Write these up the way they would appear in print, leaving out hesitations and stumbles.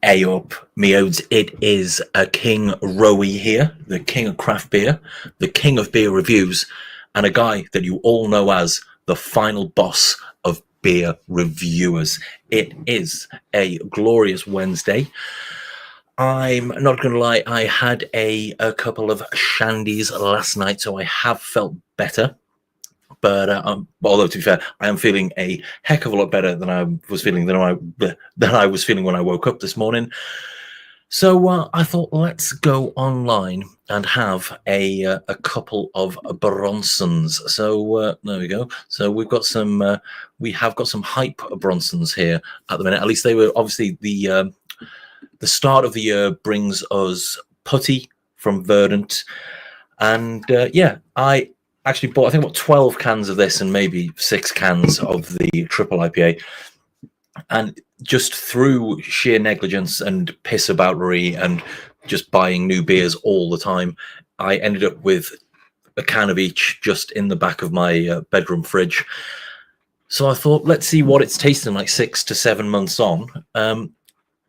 Hey up, meodes. It is a King Rowie here, the king of craft beer, the king of beer reviews, and a guy that you all know as the final boss of beer reviewers. It is a glorious Wednesday. I'm not going to lie, I had a couple of shandies last night, so I have felt better. But although to be fair, I am feeling a heck of a lot better than I was feeling when I woke up this morning. So I thought, let's go online and have a couple of Bronsons. So there we go. So we have got some hype Bronsons here at the minute. At least they were obviously the start of the year brings us Putty from Verdant, and yeah, I actually bought, I think, about 12 cans of this and maybe 6 cans of the triple IPA. And just through sheer negligence and pissaboutery and just buying new beers all the time, I ended up with a can of each just in the back of my bedroom fridge. So I thought, let's see what it's tasting like 6 to 7 months on.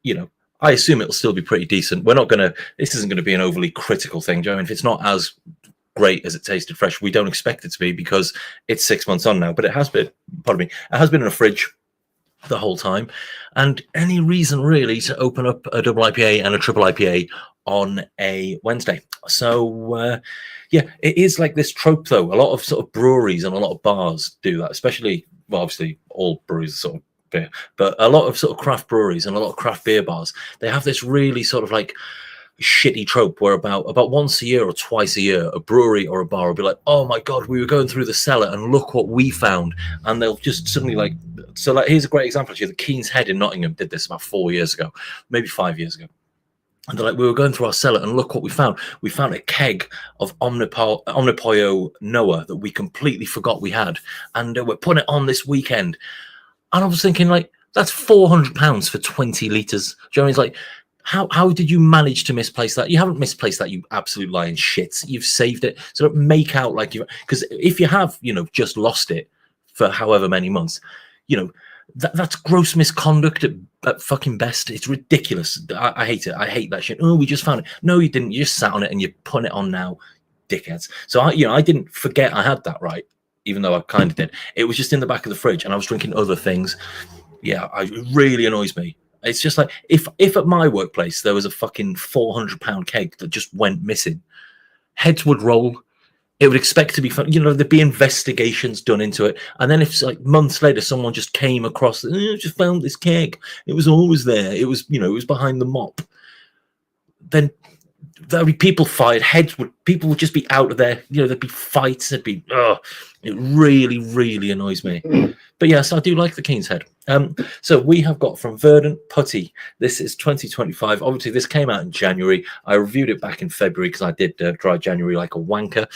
You know, I assume it'll still be pretty decent. This isn't going to be an overly critical thing. Do you know what I mean? If it's not as great as it tasted fresh, we don't expect it to be because it's 6 months on now, but it has been, it has been in a fridge the whole time. And any reason really to open up a double IPA and a triple IPA on a Wednesday. So yeah, it is like this trope though. A lot of sort of breweries and a lot of bars do that, especially, well, obviously all breweries are sort of beer, but a lot of sort of craft breweries and a lot of craft beer bars, they have this really sort of like shitty trope where about once a year or twice a year, a brewery or a bar will be like, oh my god, we were going through the cellar and look what we found. And they'll just suddenly like, so like, here's a great example actually. The Keen's Head in Nottingham did this about 4 years ago, maybe 5 years ago. And they're like, we were going through our cellar and look what we found. We found a keg of Omnipollo Noah that we completely forgot we had. And we're putting it on this weekend. And I was thinking, like, that's £400 for 20 litres. Do you know what I mean? It's like, how did you manage to misplace that? You haven't misplaced that, you absolute lying shits. You've saved it. So don't make out like you, because if you have, just lost it for however many months, that's gross misconduct at fucking best. It's ridiculous. I hate it. I hate that shit. Oh, we just found it. No, you didn't. You just sat on it and you're putting it on now, dickheads. So I didn't forget I had that, right? Even though I kind of did. It was just in the back of the fridge and I was drinking other things. Yeah, it really annoys me. It's just like, if at my workplace there was a fucking £400 keg that just went missing, heads would roll. It would expect to be fun. There'd be investigations done into it. And then if like months later someone just came across it, just found this keg, it was always there. It was, it was behind the mop. Then there'd be people fired. People would just be out of there. There'd be fights. There'd be, it really, really annoys me. But yes, I do like the Keen's Head. So we have got from Verdant Putty. This is 2025. Obviously, this came out in January. I reviewed it back in February because I did dry January like a wanker.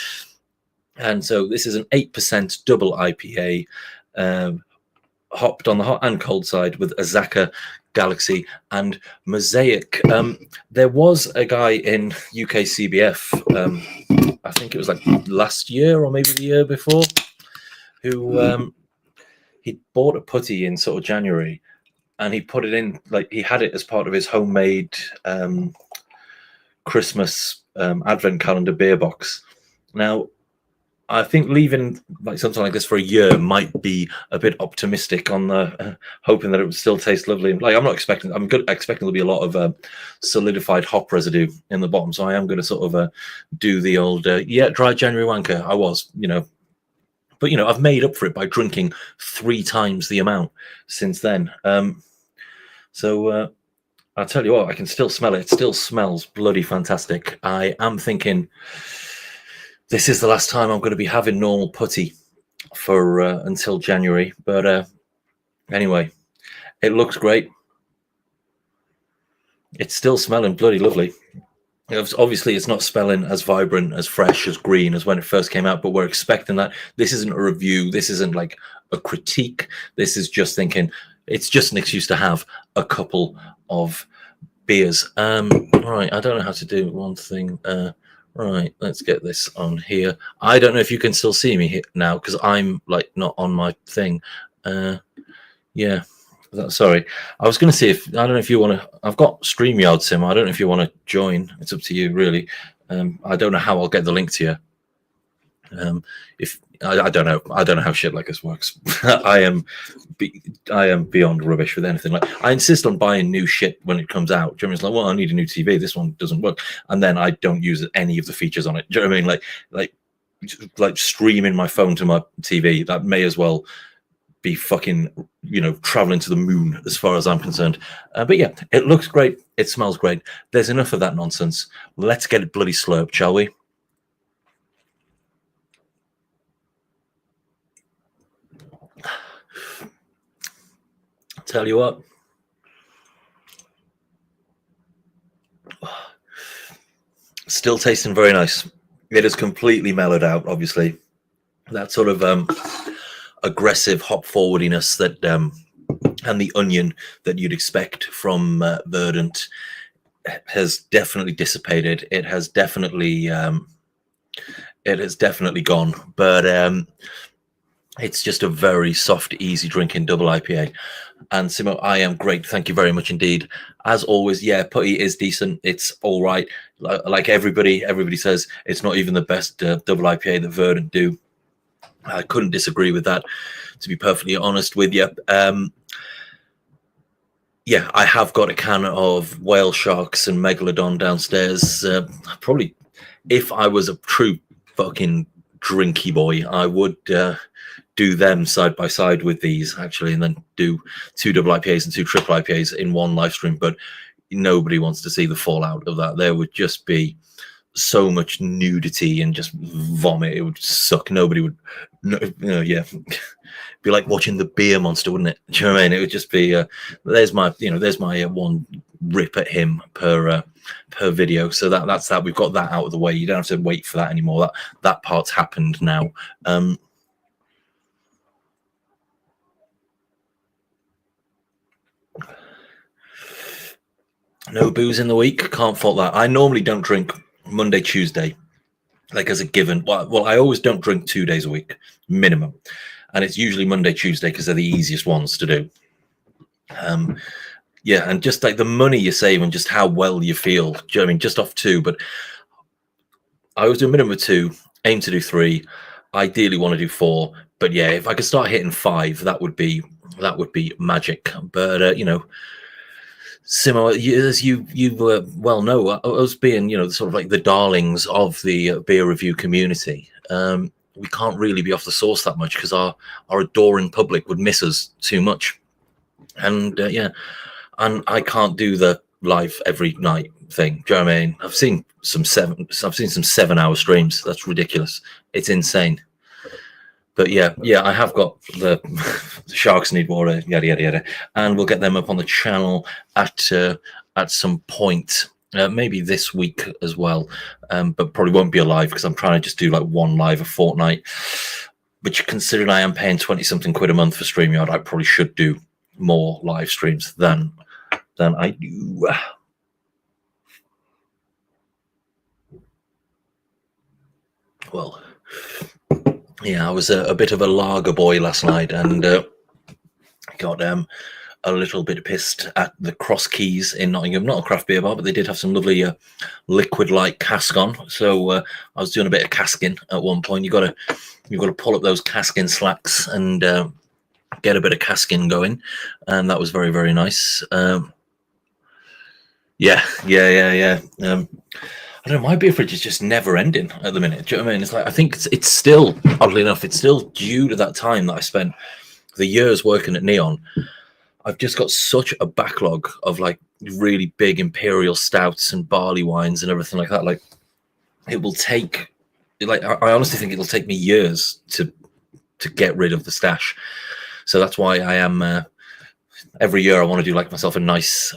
And so this is an 8% double IPA, hopped on the hot and cold side with Azaka, Galaxy, and Mosaic. There was a guy in UK CBF, I think it was like last year or maybe the year before, who he bought a putty in sort of January and he put it in, like he had it as part of his homemade Christmas advent calendar beer box. Now, I think leaving like something like this for a year might be a bit optimistic on the hoping that it would still taste lovely. Like I'm expecting there'll be a lot of solidified hop residue in the bottom. So I am going to sort of do the old dry January wanker. I was, but I've made up for it by drinking 3 times the amount since then. So I'll tell you what, I can still smell it. It still smells bloody fantastic. I am thinking this is the last time I'm going to be having normal putty for until January. But anyway, it looks great. It's still smelling bloody lovely. Obviously, it's not smelling as vibrant, as fresh, as green as when it first came out, but we're expecting that. This isn't a review. This isn't like a critique. This is just thinking it's just an excuse to have a couple of beers. All right, I don't know how to do one thing. Right, let's get this on here. I don't know if you can still see me here now because I'm like not on my thing. Yeah, Sorry, I was going to see if I don't know if you want to. I've got StreamYard Sim. I don't know if you want to join. It's up to you, really. I don't know how I'll get the link to you. If I don't know, I don't know how shit like this works. I am beyond rubbish with anything. Like I insist on buying new shit when it comes out. Jeremy's like, well, I need a new TV. This one doesn't work, and then I don't use any of the features on it. Do you know what I mean? Like streaming my phone to my TV. That may as well be fucking, traveling to the moon as far as I'm concerned. But yeah, it looks great. It smells great. There's enough of that nonsense. Let's get it bloody slurped, shall we? Tell you what. Still tasting very nice. It is completely mellowed out, obviously. That sort of aggressive hop forwardiness that and the onion that you'd expect from Verdant has definitely dissipated. It has definitely gone, but it's just a very soft, easy drinking double IPA. And Simo, I am great. Thank you very much indeed. As always, yeah, Putty is decent. It's all right. Like everybody says, it's not even the best double IPA that Verdant do. I couldn't disagree with that, to be perfectly honest with you. Yeah, I have got a can of whale sharks and megalodon downstairs. Probably, if I was a true fucking drinky boy, I would do them side by side with these, actually, and then do 2 double IPAs and 2 triple IPAs in one live stream. But nobody wants to see the fallout of that. There would just be so much nudity and just vomit. It would suck. Nobody would, be like watching the beer monster, wouldn't it? Do you know what I mean? It would just be there's my one rip at him per video. So that's that. We've got that out of the way. You don't have to wait for that anymore. That part's happened now. No booze in the week. Can't fault that. I normally don't drink Monday, Tuesday, like as a given. Well, I always don't drink 2 days a week minimum, and it's usually Monday, Tuesday because they're the easiest ones to do. Yeah, and just like the money you save and just how well you feel. Do you know what I mean? Just off 2, but I always do a minimum of 2. Aim to do 3. Ideally, want to do 4. But yeah, if I could start hitting 5, that would be magic. But Simo, as you well know, us being sort of like the darlings of the beer review community, we can't really be off the source that much because our adoring public would miss us too much. And and I can't do the live every night thing. Do you know what I mean? I've seen some 7-hour streams. That's ridiculous. It's insane. But yeah, I have got the sharks need water, yada yada yada, and we'll get them up on the channel at some point, maybe this week as well. But probably won't be a live because I'm trying to just do like one live a fortnight. Which, considering I am paying 20-something quid a month for StreamYard, I probably should do more live streams than I do. Well. Yeah, I was a bit of a lager boy last night and got a little bit pissed at the Cross Keys in Nottingham. Not a craft beer bar, but they did have some lovely liquid-like cask on. So I was doing a bit of casking at one point. You've got to pull up those casking slacks and get a bit of casking going, and that was very, very nice. Yeah. I don't know, my beer fridge is just never ending at the minute. Do you know what I mean? It's like, I think it's still, oddly enough, it's still due to that time that I spent the years working at Neon. I've just got such a backlog of like really big imperial stouts and barley wines and everything like that. Like it will take, like, I honestly think it'll take me years to get rid of the stash. So that's why I am, every year I want to do like myself a nice,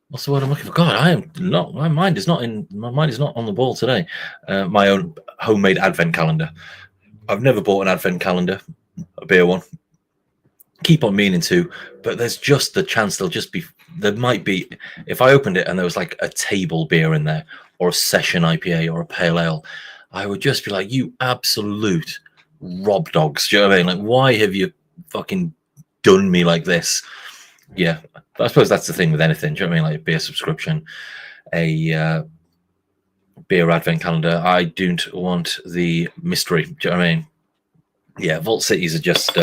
what's the word I'm looking for? God, I am not. My mind is not on the ball today. My own homemade advent calendar. I've never bought an advent calendar, a beer one. Keep on meaning to, but there's just the chance there might be. If I opened it and there was like a table beer in there, or a session IPA, or a pale ale, I would just be like, you absolute rob dogs. Do you know what I mean? Like, why have you fucking done me like this. Yeah, I suppose that's the thing with anything. Do you know what I mean? Like a beer subscription, a beer advent calendar. I don't want the mystery. Do you know what I mean? Yeah, Vault Cities are just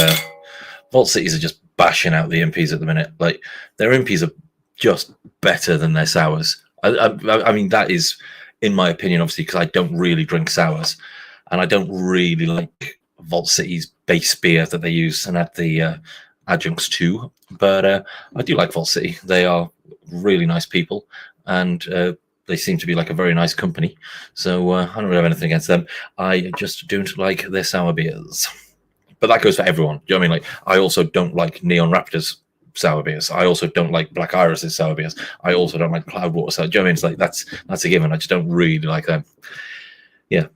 bashing out the impies at the minute. Like their impies are just better than their sours. I mean that is, in my opinion, obviously because I don't really drink sours, and I don't really like Vault City's base beer that they use and add the adjuncts to. But I do like Vault City. They are really nice people, and they seem to be like a very nice company. So I don't really have anything against them. I just don't like their sour beers. But that goes for everyone. Do you know what I mean? Like, I also don't like Neon Raptors sour beers. I also don't like Black Iris's sour beers. I also don't like Cloudwater sour. Do you know what I mean? It's like that's a given. I just don't really like them. Yeah,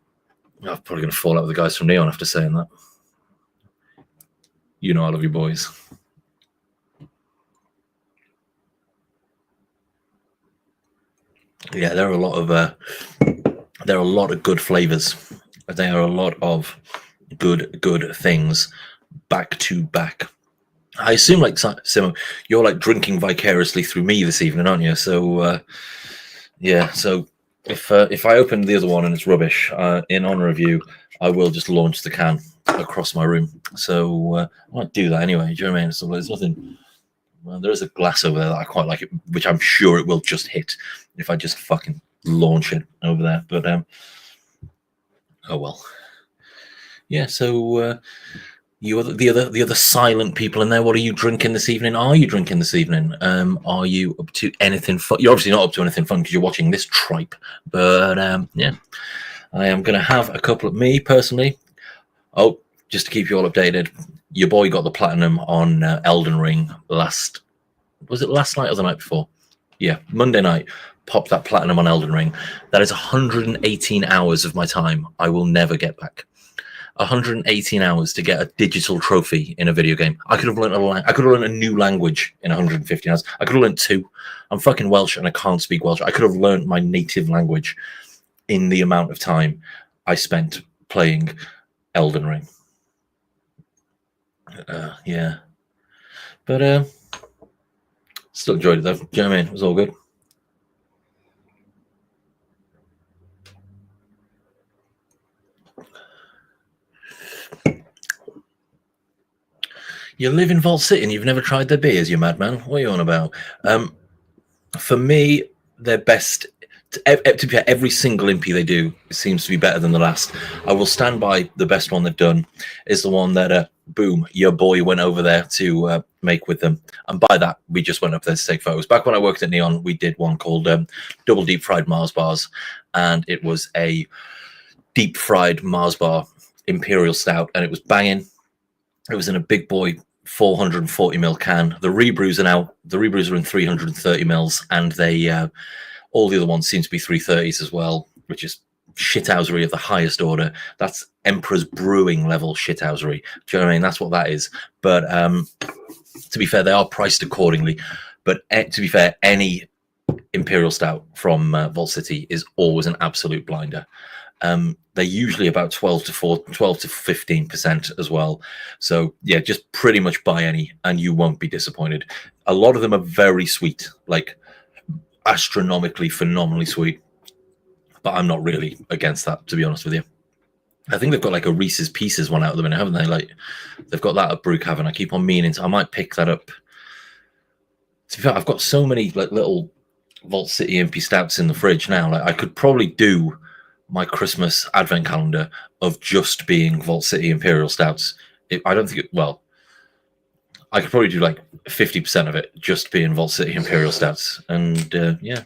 I'm probably going to fall out with the guys from Neon after saying that. You know, I love you, boys. Yeah, there are a lot of good flavors. There are a lot of good things back to back. I assume, like Simo, you're like drinking vicariously through me this evening, aren't you? So yeah. So if I open the other one and it's rubbish, in honor of you, I will just launch the can across my room. So I might do that anyway. Do you know what I mean? So there's nothing. Well, there is a glass over there that I quite like, which I'm sure it will just hit if I just fucking launch it over there. But oh well. Yeah. So you are the other silent people in there. What are you drinking this evening? Are you drinking this evening? Are you up to anything fun? You're obviously not up to anything fun because you're watching this tripe. But yeah, I am going to have a couple of me personally. Oh, just to keep you all updated, your boy got the platinum on Elden Ring last night or the night before? Yeah, Monday night. Popped that platinum on Elden Ring. That is 118 hours of my time I will never get back. 118 hours to get a digital trophy in a video game. I could have learned a new language in 150 hours. I could have learned two. I'm fucking Welsh and I can't speak Welsh. I could have learned my native language in the amount of time I spent playing Elden Ring. Yeah, but still enjoyed it though. Do you know what I mean? It was all good. You live in Vault City and you've never tried their beers, you madman. What are you on about? For me, their best. To be fair, every single impy they do seems to be better than the last. I will stand by the best one they've done is the one that boom, your boy went over there to make with them. And by that, we just went up there to take photos. Back when I worked at Neon, we did one called Double Deep Fried Mars Bars. And it was a deep fried Mars bar Imperial Stout. And it was banging. It was in a big boy 440ml can. The rebrews are in 330ml. And they... all the other ones seem to be 330s as well, which is shithousery of the highest order. That's Emperor's Brewing level shithousery. Do you know what I mean? That's what that is. But to be fair, they are priced accordingly. But to be fair, any Imperial Stout from Vault City is always an absolute blinder. They're usually about 12 to 15% as well. So yeah, just pretty much buy any and you won't be disappointed. A lot of them are very sweet, like astronomically, phenomenally sweet, but I'm not really against that, to be honest with you. I think they've got like a Reese's Pieces one out at the minute, haven't they? Like they've got that at Brookhaven. I keep on meaning to, I might pick that up. To be fair, I've got so many like little Vault City impy stouts in the fridge now. Like I could probably do my Christmas advent calendar of just being Vault City Imperial Stouts. I don't think I could probably do like 50% of it just being Vault City Imperial Stouts. And yeah,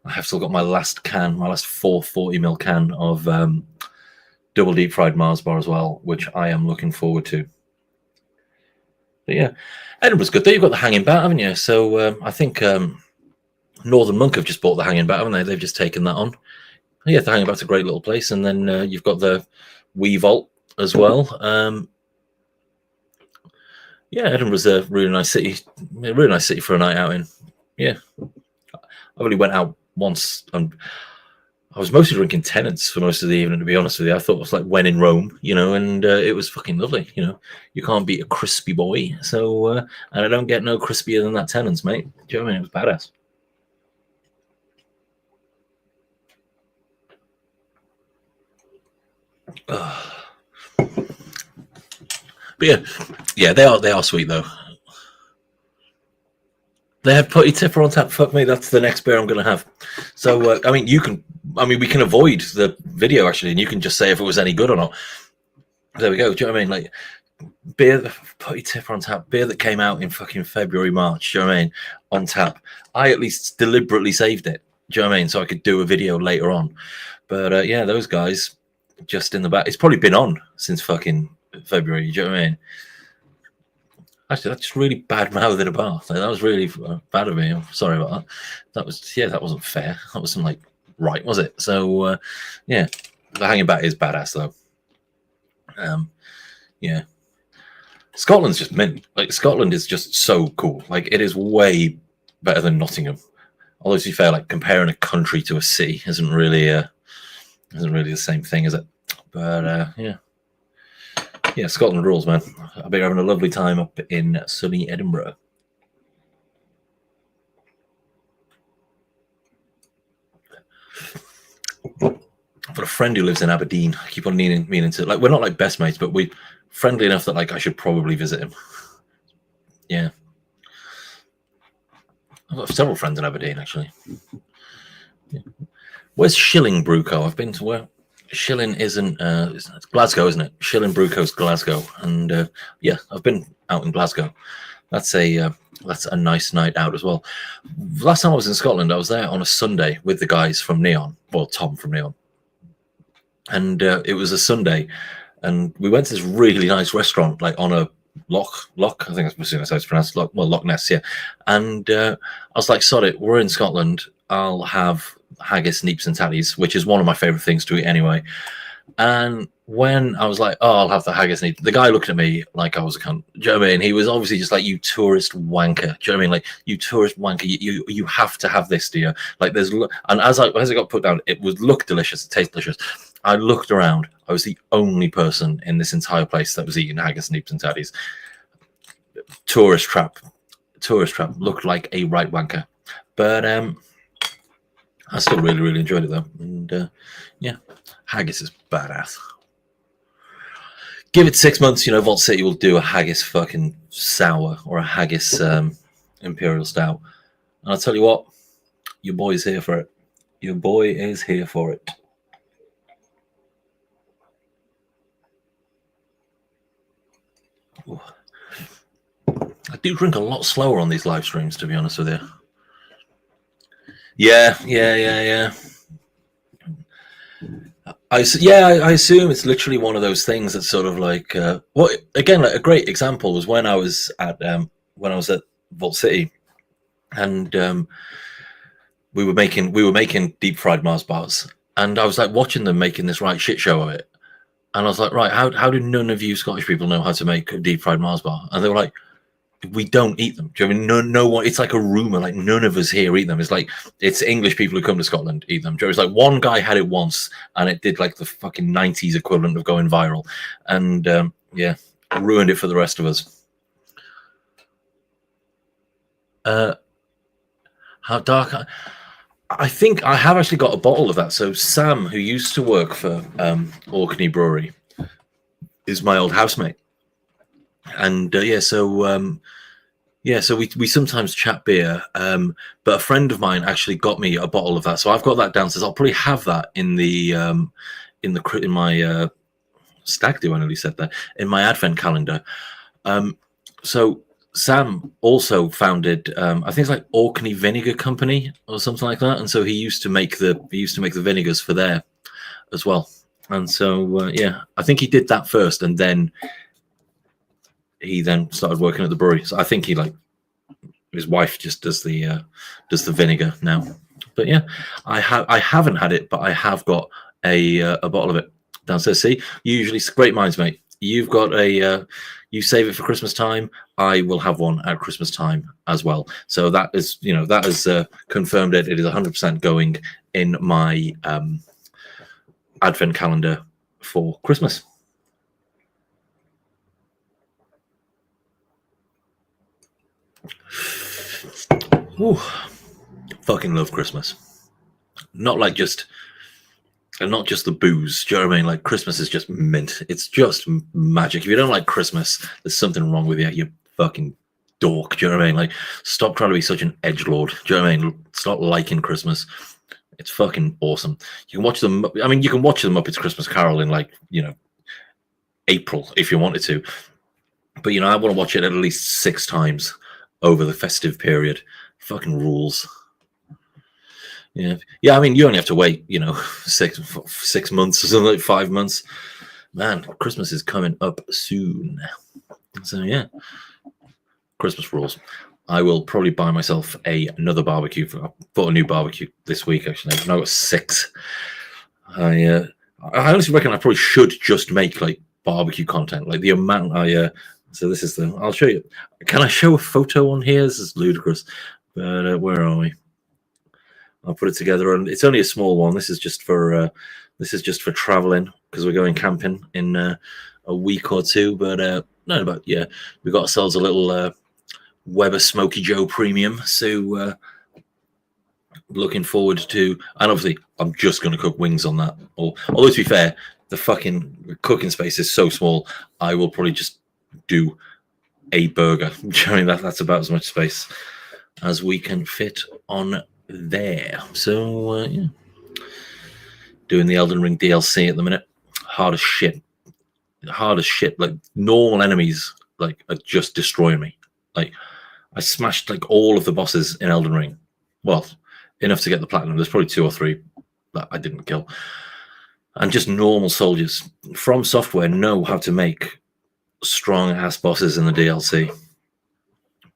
I have still got my last 440ml can of Double Deep Fried Mars Bar as well, which I am looking forward to. But yeah, Edinburgh's good though. You've got the Hanging Bat, haven't you? So I think Northern Monk have just bought the Hanging Bat, haven't they? They've just taken that on. Yeah, the Hanging Bat's a great little place. And then you've got the Wee Vault as well. Yeah, Edinburgh's a really nice city. A really nice city for a night out in. Yeah, I only went out once, and I was mostly drinking Tennants for most of the evening, to be honest with you. I thought it was like when in Rome, and it was fucking lovely. You can't beat a crispy boy. So, and I don't get no crispier than that Tennants, mate. Do you know what I mean? It was badass. But yeah, they are sweet though. They have putty tipper on tap. Fuck me, that's the next beer I'm going to have. So, we can avoid the video actually, and you can just say if it was any good or not. There we go. Do you know what I mean? Like beer, putty tipper on tap, beer that came out in fucking February, March. Do you know what I mean? On tap. I at least deliberately saved it. Do you know what I mean? So I could do a video later on. But yeah, those guys just in the back. It's probably been on since fucking February. Do you know what I mean? Actually, that's just really bad mouth in a bath. Like, that was really bad of me. I'm sorry about that. That wasn't fair. That wasn't like right, was it? So yeah, the hanging back is badass though. Yeah, Scotland's just mint. Like Scotland is just so cool. Like it is way better than Nottingham. Although to be fair, like comparing a country to a city isn't really the same thing, is it? But yeah, Scotland rules, man. I bet you're having a lovely time up in sunny Edinburgh. I've got a friend who lives in Aberdeen. I keep on meaning to, like, we're not like best mates, but we're friendly enough that like I should probably visit him. Yeah. I've got several friends in Aberdeen, actually. Yeah. Where's Shilling Bruco? I've been to where Shilling isn't. It's Glasgow, isn't it? Shilling Bruco's Glasgow, and yeah, I've been out in Glasgow. That's a nice night out as well. Last time I was in Scotland, I was there on a Sunday with the guys from Neon, well, Tom from Neon, and it was a Sunday, and we went to this really nice restaurant, like on a loch. I think that's how it's pronounced. Loch Ness, yeah. And I was like, "Sod it, we're in Scotland. I'll have haggis, neeps, and tatties," which is one of my favorite things to eat anyway. And when I was like, "Oh, I'll have the haggis," and the guy looked at me like I was a cunt. Do you know what I mean? He was obviously just like, "You tourist wanker." Do you know what I mean? Like, "You tourist wanker, you have to have this, dear." Like, and as it got put down, it would look delicious, it tastes delicious. I looked around. I was the only person in this entire place that was eating haggis, neeps, and tatties. Tourist trap. Looked like a right wanker, but I still really, really enjoyed it though, and yeah, haggis is badass. Give it 6 months, Vault City will do a haggis fucking sour or a haggis imperial stout, and I'll tell you what, your boy's here for it. Your boy is here for it. Ooh. I do drink a lot slower on these live streams, to be honest with you. Yeah. I assume it's literally one of those things that's sort of like, again, like a great example was when I was at Vault City, and we were making deep fried Mars bars, and I was like watching them making this right shit show of it, and I was like, right, how do none of you Scottish people know how to make a deep fried Mars bar? And they were like, we don't eat them. Do you know what I mean? No one. It's like a rumor. Like none of us here eat them. It's like it's English people who come to Scotland eat them. It's like one guy had it once, and it did like the fucking 90s equivalent of going viral, and yeah, ruined it for the rest of us. How dark? I think I have actually got a bottle of that. So Sam, who used to work for Orkney Brewery, is my old housemate. And so we sometimes chat beer, but a friend of mine actually got me a bottle of that, so I've got that downstairs. I'll probably have that in my stag do. I nearly said that, in my advent calendar. So Sam also founded, I think it's like Orkney Vinegar Company or something like that, and so he used to make the vinegars for there as well. And so yeah, I think he did that first, and then he started working at the brewery. So I think his wife just does the vinegar now. But yeah, I haven't had it, but I have got a bottle of it downstairs. See, usually great minds, mate. you've got a you save it for Christmas time. I will have one at Christmas time as well. So that is, that is confirmed. It is 100% going in my advent calendar for Christmas. Ooh, fucking love Christmas. Not just the booze. Do you know what I mean? Like, Christmas is just mint. It's just magic. If you don't like Christmas, there's something wrong with you. You fucking dork. Do you know what I mean? Like, stop trying to be such an edgelord. Do you know what I mean? Stop liking Christmas. It's fucking awesome. You can watch them. I mean, you can watch the Muppets Christmas Carol in, like, April if you wanted to. But, I want to watch it at least 6 times over the festive period. Fucking rules. Yeah. I mean, you only have to wait, 6 months or something, like 5 months. Man, Christmas is coming up soon. So yeah, Christmas rules. I will probably buy myself another barbecue. I bought a new barbecue this week, actually. I've now got 6. I honestly reckon I probably should just make like barbecue content, like the amount so this is I'll show you. Can I show a photo on here? This is ludicrous, but where are we? I'll put it together, and it's only a small one. This is just for traveling, because we're going camping in a week or two. But we got ourselves a little Weber Smoky Joe Premium. So looking forward to, and obviously I'm just going to cook wings on that. Although to be fair, the fucking cooking space is so small, I will probably just do a burger. I mean, that's about as much space as we can fit on there. So yeah, doing the Elden Ring DLC at the minute. Hard as shit. Like, normal enemies like are just destroying me. Like, I smashed like all of the bosses in Elden Ring. Well, enough to get the platinum. There's probably 2 or 3 that I didn't kill. And just normal soldiers. From Software know how to make strong ass bosses in the DLC.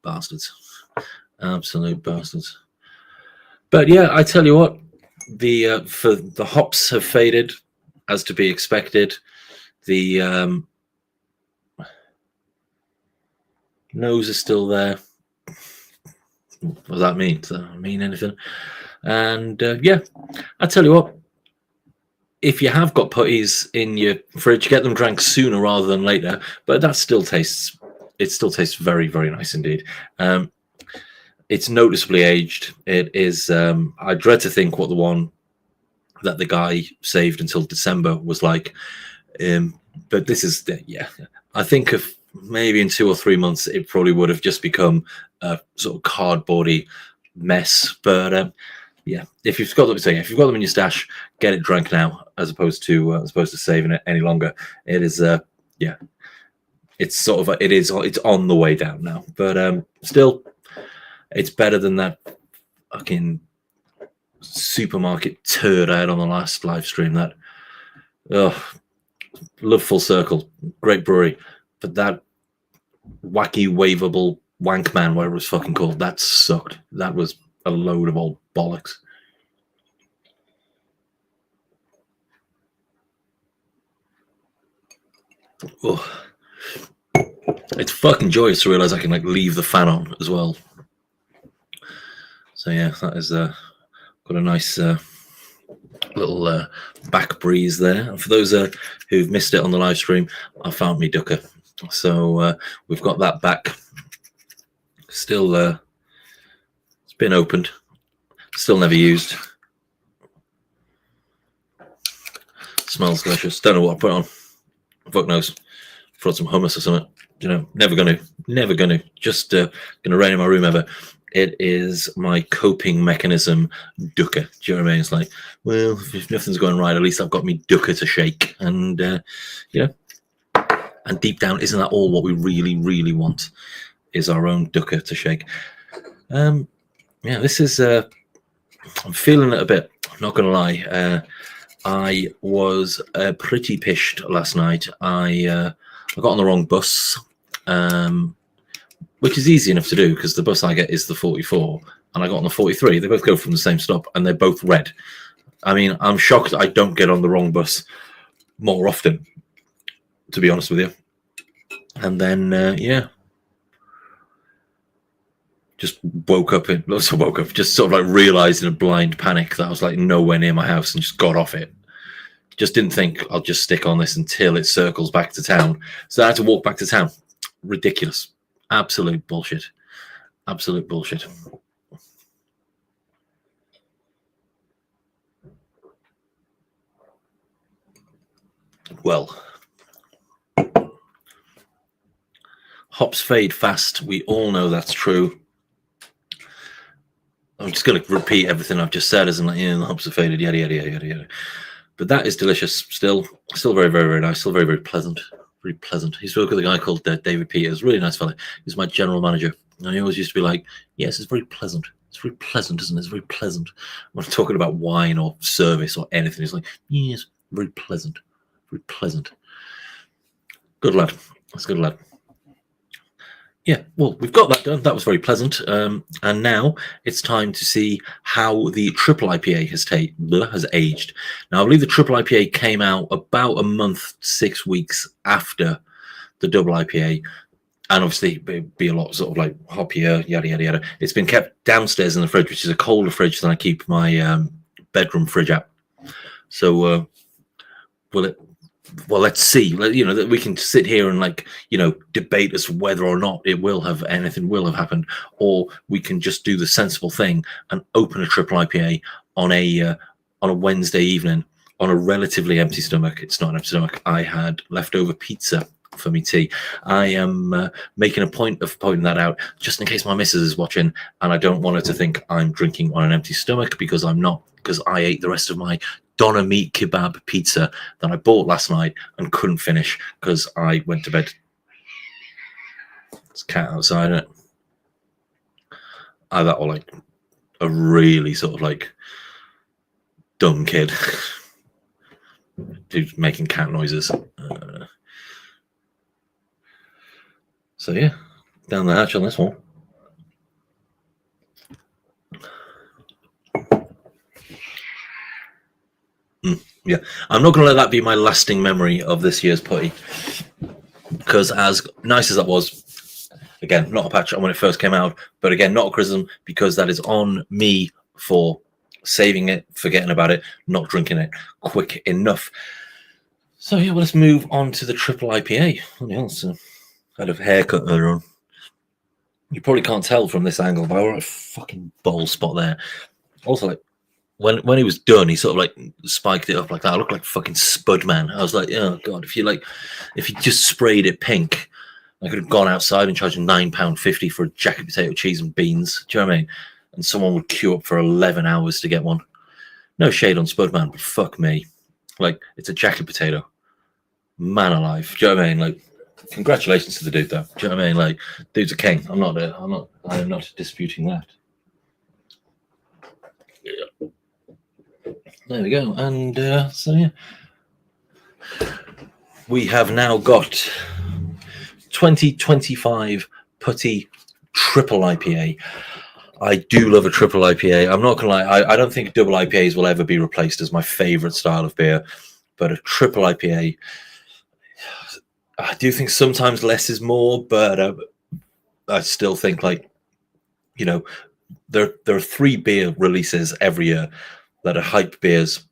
Bastards. Absolute bastards. But yeah, I tell you what, for the hops have faded, as to be expected. The nose is still there. What does that mean? Does that mean anything? And yeah, I tell you what, if you have got putties in your fridge, get them drank sooner rather than later. But that still tastes. It still tastes very, very nice indeed. It's noticeably aged. It is. I dread to think what the one that the guy saved until December was like. But this is, yeah. I think if maybe in 2 or 3 months, it probably would have just become a sort of cardboardy mess. But yeah, if you've got them in your stash, get it drank now, as opposed to saving it any longer. It is, yeah. It's sort of it's on the way down now. But still. It's better than that fucking supermarket turd I had on the last live stream. That, love Full Circle, great brewery, but that wacky waveable wank man, whatever it was fucking called, that sucked. That was a load of old bollocks. Oh, it's fucking joyous to realize I can like leave the fan on as well. So yeah, that is got a nice little back breeze there. And for those who've missed it on the live stream, I found me ducker. So we've got that back. Still, it's been opened. Still never used. Smells delicious. Don't know what I put on. Fuck knows. Put some hummus or something. Never gonna. Just gonna rain in my room ever. It is my coping mechanism, dukkha. Do you know what I mean? It's like, well, if nothing's going right, at least I've got me dukkha to shake. And, and deep down, isn't that all what we really, really want? Is our own dukkha to shake. Yeah, this is, I'm feeling it a bit, I'm not going to lie. I was pretty pissed last night. I got on the wrong bus. Which is easy enough to do because the bus I get is the 44 and I got on the 43. They both go from the same stop and they're both red. I mean, I'm shocked I don't get on the wrong bus more often. to be honest with you. And then, yeah, just just sort of like realized in a blind panic that I was like nowhere near my house and just got off it. Just didn't think I'll just stick on this until it circles back to town. So I had to walk back to town. Ridiculous. Absolute bullshit. Absolute bullshit. Well, hops fade fast. We all know that's true. I'm just going to repeat everything I've just said, as in like, yeah, the hops are faded, yada, yada, yada, yada, yada. But that is delicious. Still very, very, very nice. Still very, very pleasant. Very pleasant. He spoke with a guy called David Peters. Really nice fella. He's my general manager. And he always used to be like, yes, it's very pleasant. It's very pleasant, isn't it? It's very pleasant. When I'm talking about wine or service or anything, he's like, yes, very pleasant. Very pleasant. Good lad. That's a good lad. Yeah, well, we've got that done. That was very pleasant. And now it's time to see how the triple IPA has aged. Now, I believe the triple IPA came out about a month, 6 weeks after the double IPA. And obviously, it'd be a lot sort of like hoppier, yada, yada, yada. It's been kept downstairs in the fridge, which is a colder fridge than I keep my bedroom fridge at. So, well, let's see. You know, that we can sit here and debate as whether or not anything will have happened, or we can just do the sensible thing and open a triple IPA on a Wednesday evening on a relatively empty stomach. It's not an empty stomach. I had leftover pizza for me tea. I am making a point of pointing that out just in case my missus is watching, and I don't want her to think I'm drinking on an empty stomach, because I'm not, because I ate the rest of my Doner meat kebab pizza that I bought last night and couldn't finish because I went to bed. It's a cat outside, isn't it? Either or like a really sort of like dumb kid who's making cat noises. So yeah, down the hatch on this one. Yeah, I'm not going to let that be my lasting memory of this year's putty, because as nice as that was, again, not a patch on when it first came out, but again, not a criticism, because that is on me for saving it, forgetting about it, not drinking it quick enough. So yeah, well, let's move on to the triple IPA. So I had a haircut earlier on. You probably can't tell from this angle, but I got a fucking bald spot there. Also, like, when he was done, he sort of like spiked it up like that. I looked like fucking Spudman. I was like, oh god, if you just sprayed it pink, I could have gone outside and charged £9.50 for a jacket potato, cheese and beans. Do you know what I mean? And someone would queue up for 11 hours to get one. No shade on Spudman, but fuck me. Like, it's a jacket potato. Man alive. Do you know what I mean? Like, congratulations to the dude though. Do you know what I mean? Like, dude's a king. I am not disputing that. Yeah. There we go. And so yeah, we have now got 2025 Putty Triple IPA. I do love a triple IPA. I'm not gonna lie. I don't think double IPAs will ever be replaced as my favorite style of beer, but a triple IPA, I do think sometimes less is more. But I still think, like, you know, there are 3 beer releases every year that are hype beers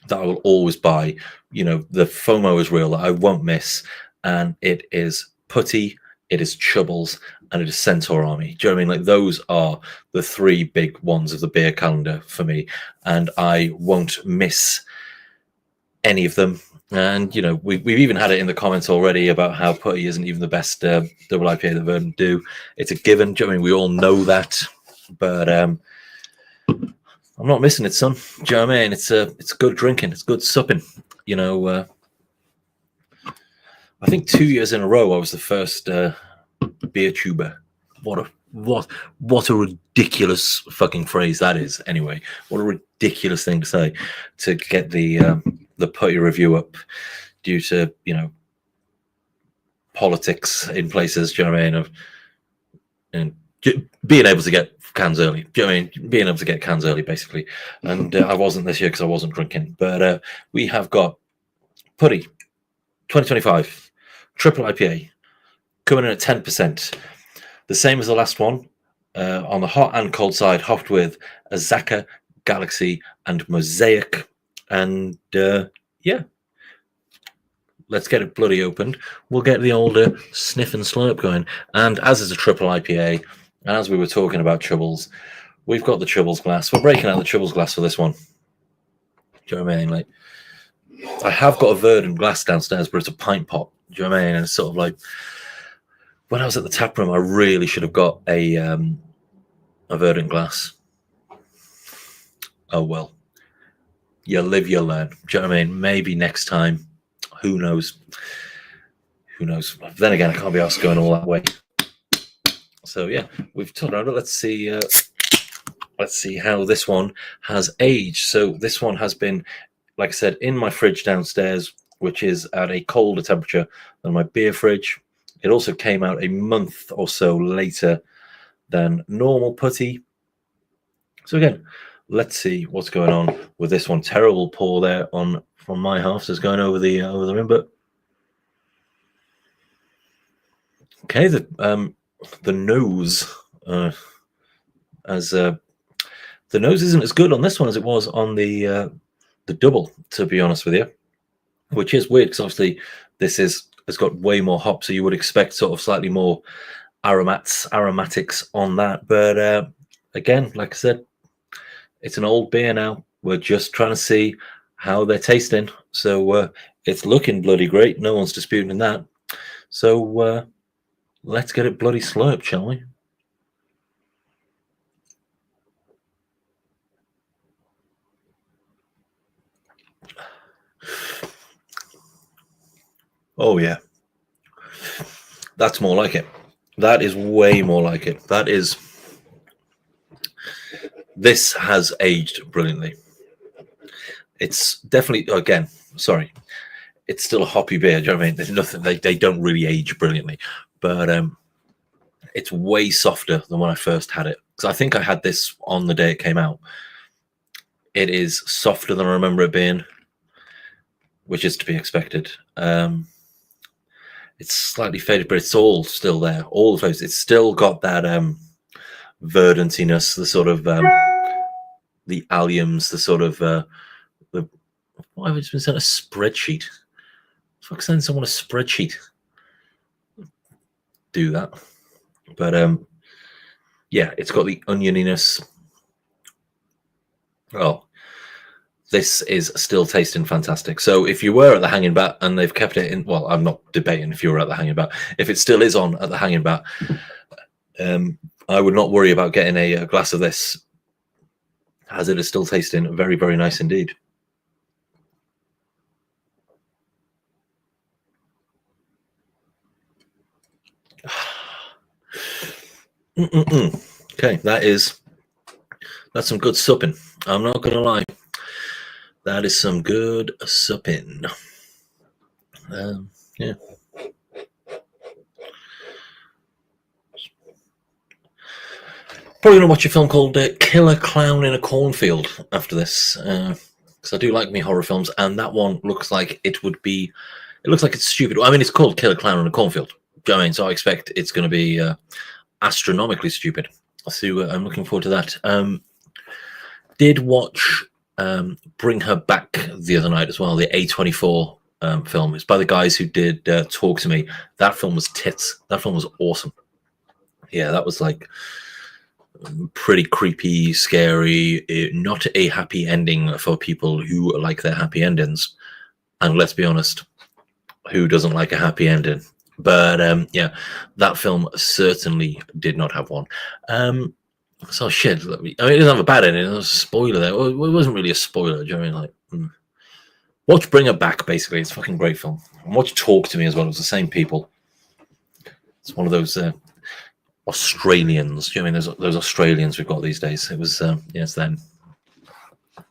that I will always buy. You know, the FOMO is real, that I won't miss, and it is Putty, it is Chubbles, and it is Centaur Army. Do you know what I mean? Like, those are the 3 big ones of the beer calendar for me, and I won't miss any of them. And, you know, we've even had it in the comments already about how Putty isn't even the best double IPA that Verdant do. It's a given. Do you know what I mean? We all know that, but I'm not missing it, son. Do you know what I mean? It's good drinking. It's good supping. You know, I think 2 years in a row I was the first beer tuber. What a ridiculous fucking phrase that is. Anyway, what a ridiculous thing to say, to get the Putty review up due to, you know, politics in places. Do you know what I mean? And being able to get cans early. Do you know what I mean? Being able to get cans early, basically. And I wasn't this year because I wasn't drinking. But we have got Putty 2025 triple IPA, coming in at 10%. The same as the last one. On the hot and cold side, hopped with Azaka, Galaxy, and Mosaic. And yeah, let's get it bloody opened. We'll get the older sniff and slurp going. And as is a triple IPA, and as we were talking about Chubbles, we've got the Chubbles glass. We're breaking out the Chubbles glass for this one. Do you know what I mean? Like, I have got a Verdant glass downstairs, but it's a pint pot. Do you know what I mean? And it's sort of like, when I was at the tap room, I really should have got a Verdant glass. Oh well, you live, you learn. Do you know what I mean? Maybe next time. Who knows? Who knows? Then again, I can't be asked going all that way. So yeah, we've talked about it. Let's see how this one has aged. So this one has been, like I said, in my fridge downstairs, which is at a colder temperature than my beer fridge. It also came out a month or so later than normal putty. So again, let's see what's going on with this one. Terrible pour there from my half, so it's going over the rim. But okay, the nose the nose isn't as good on this one as it was on the double, to be honest with you, which is weird because obviously this has got way more hop, so you would expect sort of slightly more aromatics on that. But again, like I said, it's an old beer now. We're just trying to see how they're tasting. So it's looking bloody great. No one's disputing that. So let's get it bloody slurped, shall we? Oh, yeah. That's more like it. That is way more like it. This has aged brilliantly. It's definitely, again, sorry, it's still a hoppy beer. Do you know what I mean? There's nothing, they don't really age brilliantly, but it's way softer than when I first had it. Because I think I had this on the day it came out. It is softer than I remember it being, which is to be expected. It's slightly faded, but it's all still there. All the flavors. It's still got that verdantiness, the sort of the alliums, the sort of why have I just been sent a spreadsheet? Fuck, send someone a spreadsheet. Do that. But yeah, it's got the onioniness. Oh, this is still tasting fantastic. So if you were at the Hanging Bat and they've kept it in, well, I'm not debating if you were at the Hanging Bat. If it still is on at the Hanging Bat, I would not worry about getting a glass of this, as it is still tasting very, very nice indeed. Okay, that's some good supping. I'm not gonna lie, that is some good supping. Yeah. Probably gonna watch a film called Killer Clown in a Cornfield after this, because I do like me horror films, and that one looks like it would be. It looks like it's stupid. I mean, it's called Killer Clown in a Cornfield. Do you know what I mean? So I expect it's going to be astronomically stupid. So I'm looking forward to that. Did watch Bring Her Back the other night as well, the A24 film. It's by the guys who did Talk to Me. That film was tits. That film was awesome. Yeah, that was like pretty creepy, scary, not a happy ending for people who like their happy endings. And let's be honest, who doesn't like a happy ending? But yeah, that film certainly did not have one. So shit. I mean, it doesn't have a bad ending. There's a spoiler there. Well, it wasn't really a spoiler. Do you know what I mean? Like, watch Bring Her Back. Basically, it's a fucking great film. And watch Talk to Me as well. It was the same people. It's one of those Australians. Do you know what I mean? Those Australians we've got these days. It was it's them.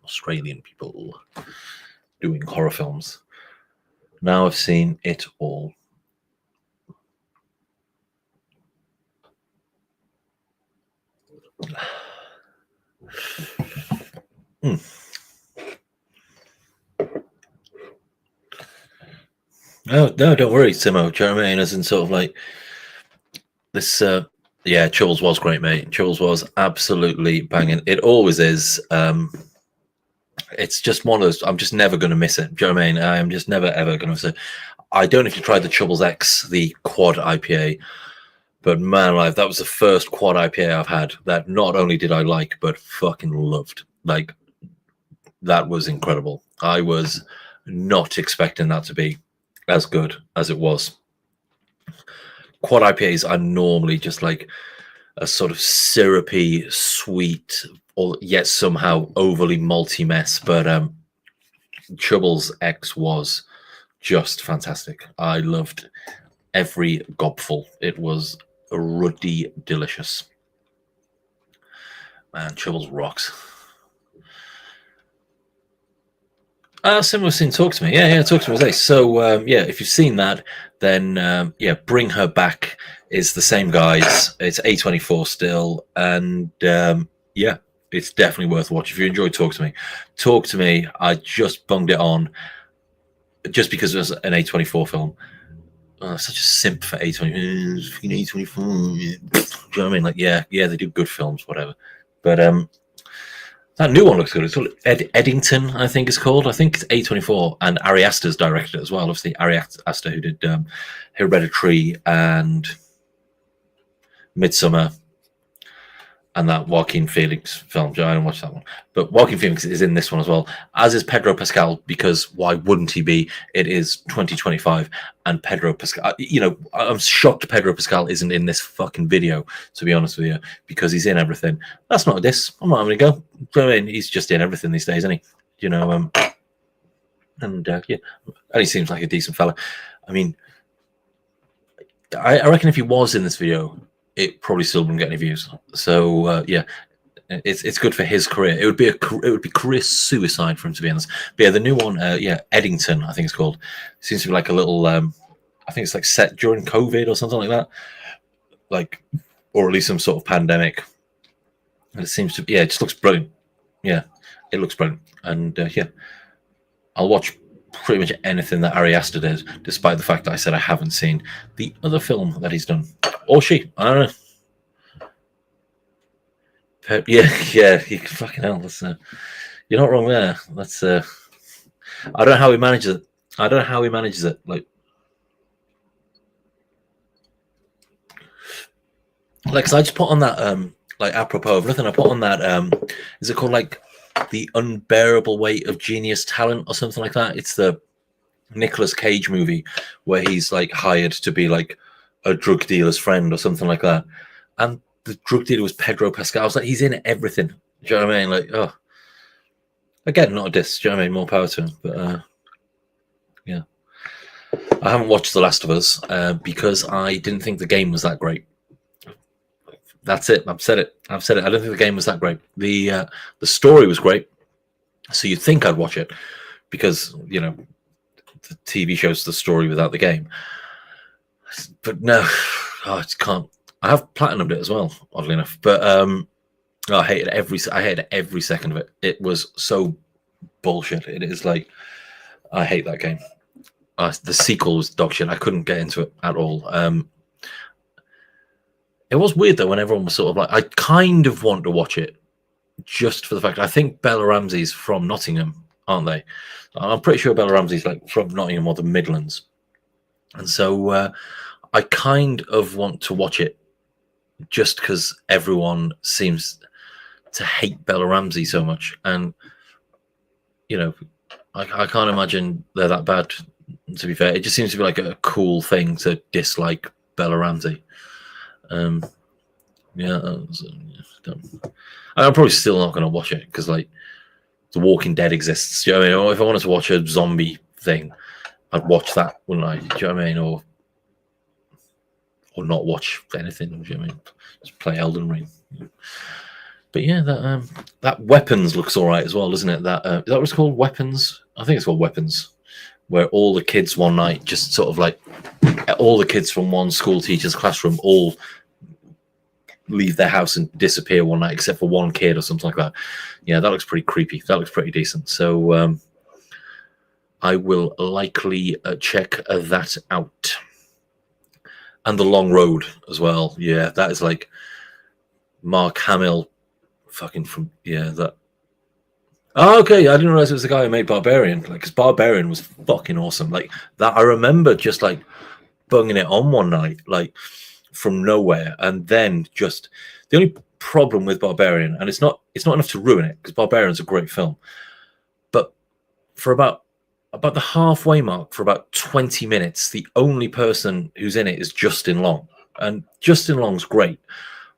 Australian people doing horror films. Now I've seen it all. No, no, don't worry, Timo. Do you know what I mean? As in sort of like this. Yeah, Chills was great, mate. Chills was absolutely banging. It always is. It's just one of those. I'm just never going to miss it. Do you know what I mean? I'm just never ever going to miss it. I don't know if you tried the Chubbles X, the quad IPA, but man alive, that was the first quad IPA I've had that not only did I like, but fucking loved. Like, that was incredible. I was not expecting that to be as good as it was. Quad IPAs are normally just like a sort of syrupy, sweet, or yet somehow overly malty mess. But Chubbles X was just fantastic. I loved every gobful. It was ruddy delicious. Man, Chubbles rocks. Similar scene, talk to me. Yeah, talk to me. Jose. So, yeah, if you've seen that, then yeah, Bring Her Back is the same guys. It's A24 still, and yeah, it's definitely worth watching. If you enjoy Talk to Me, Talk to Me. I just bunged it on just because it was an A24 film. Such a simp for A24. A24. Do you know what I mean? Like, yeah, they do good films, whatever. But that new one looks good. It's called Eddington, I think it's called. I think it's A24, and Ari Aster's directed it as well. Obviously, Ari Aster, who did Hereditary and Midsummer, and that Joaquin Phoenix film. I don't watch that one, but Joaquin Phoenix is in this one as well, as is Pedro Pascal, because why wouldn't he be? It is 2025, and Pedro Pascal, you know, I'm shocked Pedro Pascal isn't in this fucking video, to be honest with you, because he's in everything. That's not a diss. I'm not having a go. I mean, he's just in everything these days, isn't he? You know, and yeah, and he seems like a decent fella. I mean, I reckon if he was in this video, it probably still wouldn't get any views. So yeah, it's good for his career. It would be career suicide for him, to be honest. But yeah, the new one, yeah, Eddington, I think it's called. It seems to be like a little. I think it's like set during COVID or something like that, like, or at least some sort of pandemic. And it seems to, yeah, it just looks brilliant. Yeah, it looks brilliant, and yeah, I'll watch pretty much anything that Ari Aster did, despite the fact that I said I haven't seen the other film that he's done. Or she, I don't know. Yeah, you fucking hell. That's you're not wrong there. That's I don't know how he manages it. I don't know how he manages it. Like, cause I just put on that like, apropos of nothing, I put on that is it called like The Unbearable Weight of Genius Talent or something like that? It's the Nicolas Cage movie where he's like hired to be like a drug dealer's friend or something like that, and the drug dealer was Pedro Pascal. I was like, he's in everything. Do you know what I mean? Like, oh, again, not a diss. Do you know what I mean? More power to him. But yeah, I haven't watched The Last of Us because I didn't think the game was that great. That's it. I've said it. I don't think the game was that great. The story was great, so you'd think I'd watch it because, you know, the TV show's the story without the game. But no, I just can't. I have platinumed it as well, oddly enough. But I hated every second of it. It was so bullshit. It is like, I hate that game. The sequel was dog shit. I couldn't get into it at all. It was weird though when everyone was sort of like, I kind of want to watch it just for the fact I think Bella Ramsey's from Nottingham, aren't they? I'm pretty sure Bella Ramsey's like from Nottingham or the Midlands, and so I kind of want to watch it just because everyone seems to hate Bella Ramsey so much, and you know, I can't imagine they're that bad. To be fair, it just seems to be like a cool thing to dislike Bella Ramsey. Yeah, I'm probably still not going to watch it because, like, The Walking Dead exists. Do you know what I mean? Or if I wanted to watch a zombie thing, I'd watch that, wouldn't I? Do you know what I mean? Or not watch anything. Do you know what I mean? Just play Elden Ring. But yeah, that Weapons looks all right as well, doesn't it? Is that what it's called? Weapons? I think it's called Weapons. Where all the kids one night, just sort of like all the kids from one school teacher's classroom all leave their house and disappear one night, except for one kid or something like that. Yeah, that looks pretty creepy. That looks pretty decent. So I will likely check that out. And The Long Road as well. Yeah, that is like Mark Hamill, fucking from that. Oh, okay, I didn't realize it was the guy who made Barbarian. Like, because Barbarian was fucking awesome. Like that, I remember just like bunging it on one night, like from nowhere, and then just the only problem with Barbarian, and it's not enough to ruin it because Barbarian's a great film, but for about the halfway mark, for about 20 minutes, the only person who's in it is Justin Long, and Justin Long's great,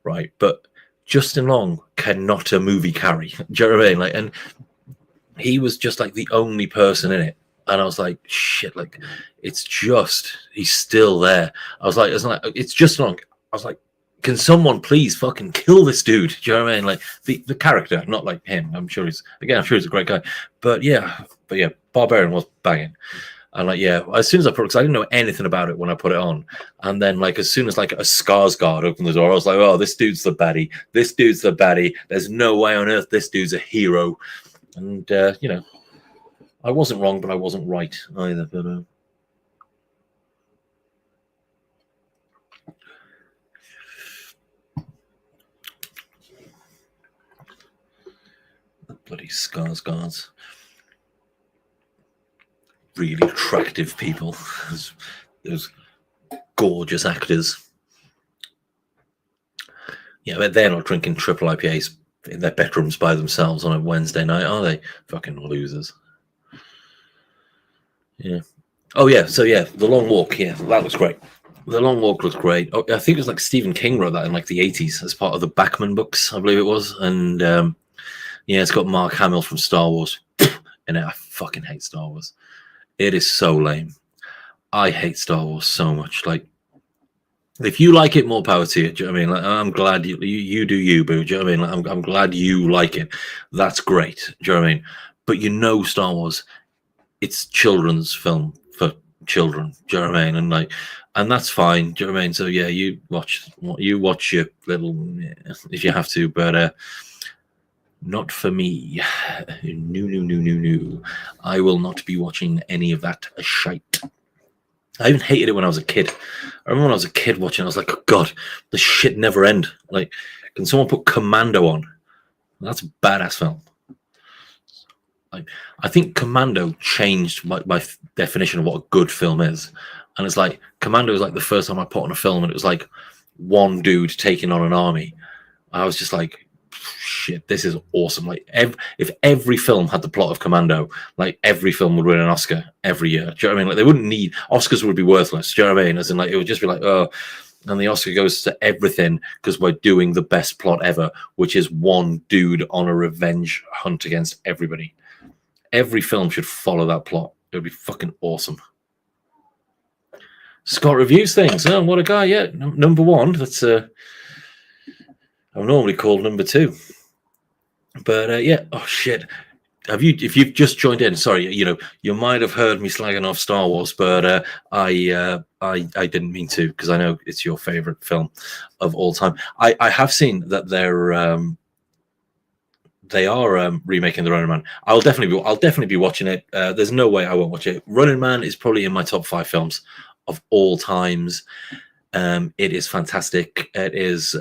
right? But Justin Long cannot a movie carry. Do you know what I mean? Like, and he was just like the only person in it, and I was like, shit, like it's just he's still there. I was like, it's just Long. I was like, can someone please fucking kill this dude? Do you know what I mean? Like the character, not like him. I'm sure he's a great guy, but yeah, Barbarian was banging. And like, yeah, as soon as I put it, because I didn't know anything about it when I put it on, and then like as soon as like a Skarsgård opened the door, I was like, oh, this dude's the baddie. This dude's the baddie. There's no way on earth this dude's a hero. And you know, I wasn't wrong, but I wasn't right either. But bloody Skarsgårds, really attractive people, those gorgeous actors. Yeah, but they're not drinking triple IPAs in their bedrooms by themselves on a Wednesday night, are they? Fucking losers. Yeah. Oh yeah. So yeah, The Long Walk. Yeah, that looks great. The Long Walk looks great. Oh, I think it was like Stephen King wrote that in like the 80s as part of the Bachman books, I believe it was. And yeah, it's got Mark Hamill from Star Wars in it. I fucking hate Star Wars. It is so lame. I hate Star Wars so much. Like, if you like it, more power to you. Do you know what I mean? Like, I'm glad you do you, boo. Do you know what I mean? Like, I'm glad you like it. That's great. Do you know what I mean? But you know, Star Wars, it's children's film for children. Do you know what I mean? And like, and that's fine. Do you know what I mean? So yeah, you watch your little if you have to, but not for me. No. I will not be watching any of that shite. I even hated it when I was a kid. I remember when I was a kid watching, I was like, oh, God, this shit never end. Like, can someone put Commando on? That's a badass film. Like, I think Commando changed my definition of what a good film is. And it's like, Commando was like the first time I put on a film and it was like one dude taking on an army. I was just like, shit, this is awesome. Like, if every film had the plot of Commando, like every film would win an Oscar every year. Do you know what I mean? Like, they wouldn't need Oscars, would be worthless. Do you know what I mean? As in, like, it would just be like, oh, and the Oscar goes to everything because we're doing the best plot ever, which is one dude on a revenge hunt against everybody. Every film should follow that plot. It would be fucking awesome. Scott reviews things. Oh, what a guy! Yeah, number one. That's I'm normally called number two, but yeah. Oh shit! If you've just joined in, sorry. You know, you might have heard me slagging off Star Wars, but I didn't mean to, because I know it's your favorite film of all time. I have seen that they are remaking the Running Man. I'll definitely be watching it. There's no way I won't watch it. Running Man is probably in my top 5 films of all times. It is fantastic. It is.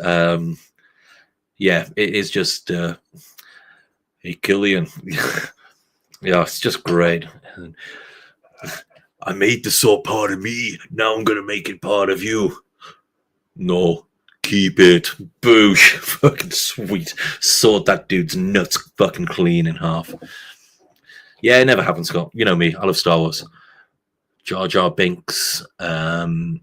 Yeah, it is just hey, Killian. Yeah, it's just great. I made the sword part of me. Now I'm gonna make it part of you. No, keep it. Boosh. Fucking sweet. Sawed that dude's nuts fucking clean in half. Yeah, it never happened, Scott. You know me. I love Star Wars. Jar Jar Binks. Padme.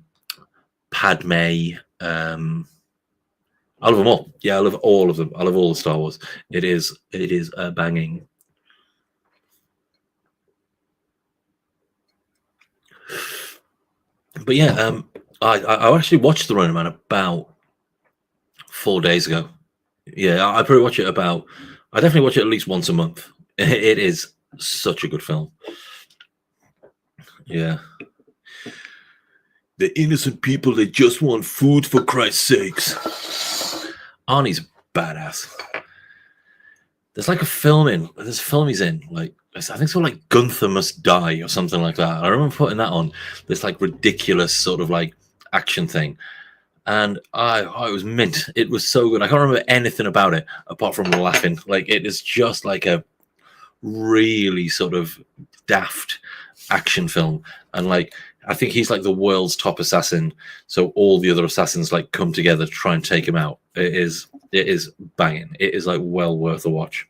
I love them all. Yeah, I love all of them. I love all the Star Wars. It is banging. But yeah, I actually watched The Running Man about 4 days ago. Yeah, I probably watch it I definitely watch it at least once a month. It is such a good film. Yeah. The innocent people, they just want food, for Christ's sakes. Arnie's badass. There's a film he's in, like, I think it's like Gunther Must Die or something like that. I remember putting that on, this like ridiculous sort of like action thing, and it was mint. It was so good. I can't remember anything about it apart from laughing. Like, it is just like a really sort of daft action film, and like, I think he's like the world's top assassin, so all the other assassins like come together to try and take him out. It is banging. It is like well worth a watch.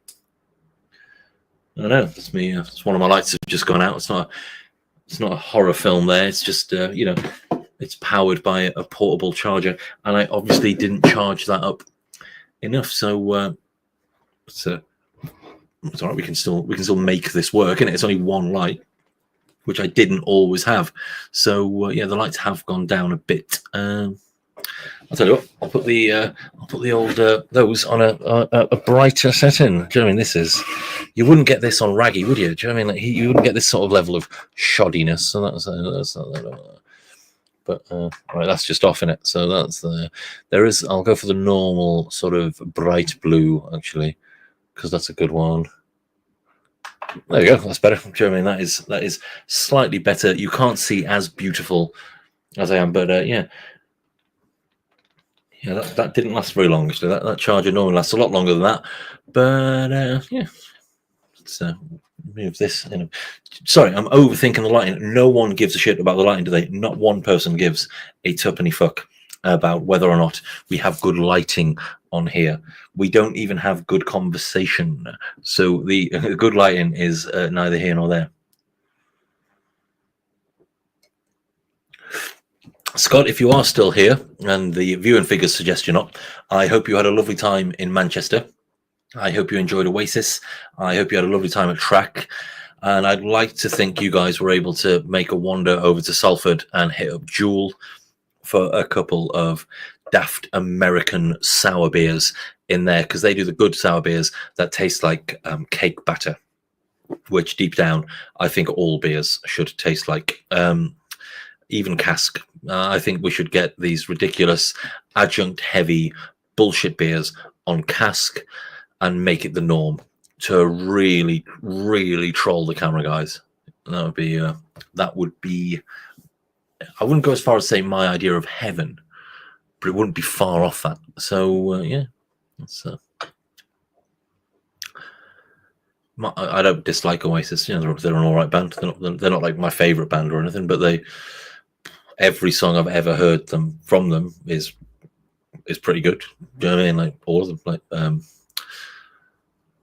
I don't know, it's me. It's one of my lights have just gone out. It's not a horror film there. It's just it's powered by a portable charger, and I obviously didn't charge that up enough. So it's all right. We can still make this work, and it's only one light, which I didn't always have. So yeah, the lights have gone down a bit. I'll tell you what. I'll put the old those on a brighter setting. Do you know what I mean? This is, you wouldn't get this on Raggy, would you? Do you know what I mean? Like, you wouldn't get this sort of level of shoddiness. So that's but right, that's just off in it. So that's there is. I'll go for the normal sort of bright blue actually, because that's a good one. There you go. That's better. Do you know what I mean? That is slightly better. You can't see as beautiful as I am, but yeah. Yeah, that didn't last very long. Actually, that charger normally lasts a lot longer than that. But yeah, let's move this. Sorry, I'm overthinking the lighting. No one gives a shit about the lighting today. Not one person gives a tuppenny fuck about whether or not we have good lighting on here. We don't even have good conversation. So the good lighting is neither here nor there. Scott, if you are still here, and the viewing figures suggest you're not, I hope you had a lovely time in Manchester. I hope you enjoyed Oasis. I hope you had a lovely time at Track. And I'd like to think you guys were able to make a wander over to Salford and hit up Jewel for a couple of daft American sour beers in there, because they do the good sour beers that taste like cake batter, which deep down, I think all beers should taste like. Even cask. I think we should get these ridiculous adjunct heavy bullshit beers on cask and make it the norm to really, really troll the camera guys. That would be, I wouldn't go as far as say my idea of heaven, but it wouldn't be far off that. So yeah, that's I don't dislike Oasis. You know, they're an all right band. They're not like my favorite band or anything, but every song I've ever heard from them is pretty good. Do you know what I mean? Like all of them, like